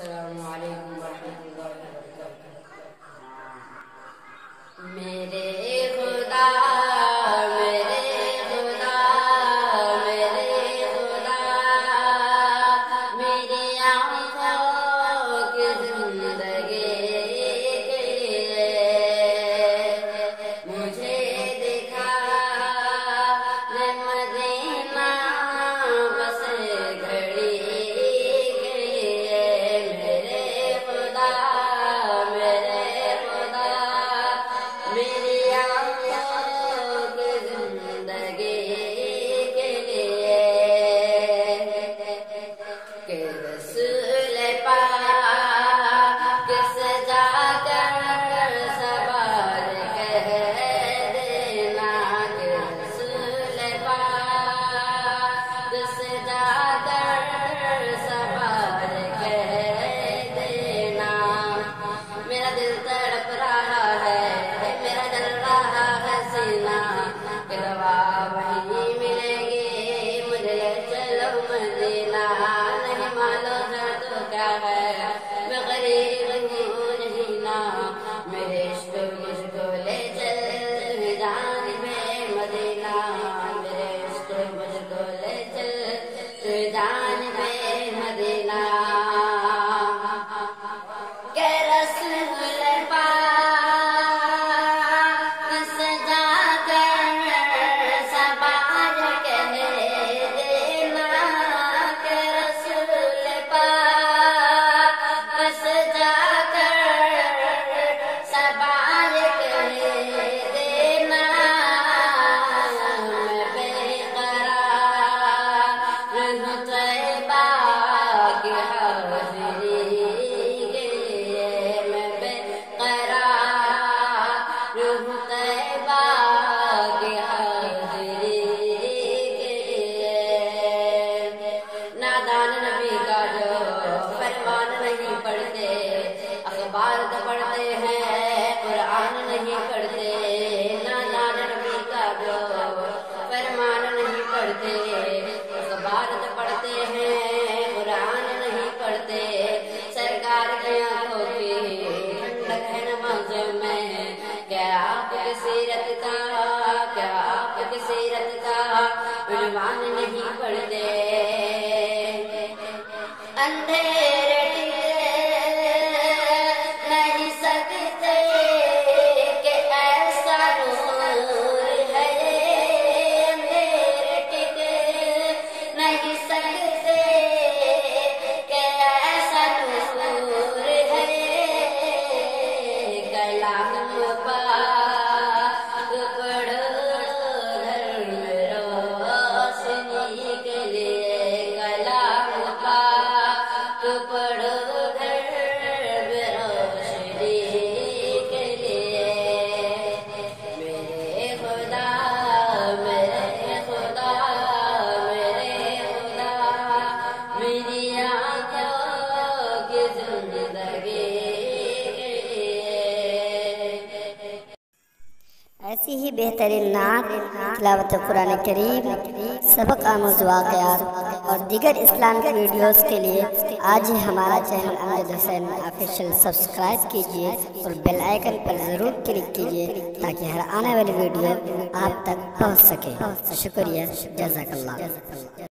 अस्सलामु अलैकुम वरहमतुल्लाहि वबरकातुहू। मेरे खुदा मेरे खुदा मेरे खुदा मेरी आँखों की जिंदगी के लिए मुझे दिखा दे मदीना बस घड़ी के लिए। मेरे खुदा मेरी आँखों की जिंदगी के लिए कि रसूल पाक से जाकर सवार कह देना कि रसूल पाक से जाकर सवार कह देना। मेरा दिल तड़प रहा है, मेरा जल रहा है सीना, कि दवा वहीं मिलेगी मुझे ले चलो मदीना। नहीं मालूम है तो क्या है, मैं गरीब हूँ नहीं ना, मेरे इश्क मुझको ले चल तुझे जानिबे मदीना। मेरे इश्क मुझको ले चल तुझे जानिबे मदीना। के रसूल पाक से जाकर सवार कह देना के रसूल पाक से जाकर सवार कह देना। मैं बेकरार हूँ तैबा की हाज़िरी के लिए। मैं बेकरार हूँ तैबा की हाज़िरी के लिए। नादान नबी का जो फरमान नहीं पढ़ते, अखबार तो पढ़ते हैं कुरान नहीं पढ़ते। नादान नबी का जो फरमान नहीं पढ़ते, अखबार तो पढ़ते हैं कुरान नहीं पढ़ते। सरकार की आंखों की ठंडक है नमाज में, क्या आपकी सीरत का क्या आपकी सीरत का उन्वान नहीं पढ़ते। अंधेरे नहीं सकते कि ऐसा नूर है ये। अंधेरे टिके नहीं सकते कि ऐसा नूर है ये। कलाम पाक पढ़ो धर्म रोशनी के लिए। कलाम पाक पढ़ो धर्म रोशनी के लिए। मेरे खुदा मेरे खुदा मेरे खुदा मेरी आँखों की जिंदगी के लिए। ऐसी ही बेहतरीन नात, तिलावत कुरान करीम, सबक आमूज़ वाक़यात और दीगर इस्लामिक वीडियोस के लिए आज ही हमारा channel Amjad Hussain official subscribe कीजिए और बेल आइकन पर ज़रूर क्लिक कीजिए ताकि हर आने वाली वीडियो आप तक पहुंच सके। शुक्रिया, जज़ाकल्लाह।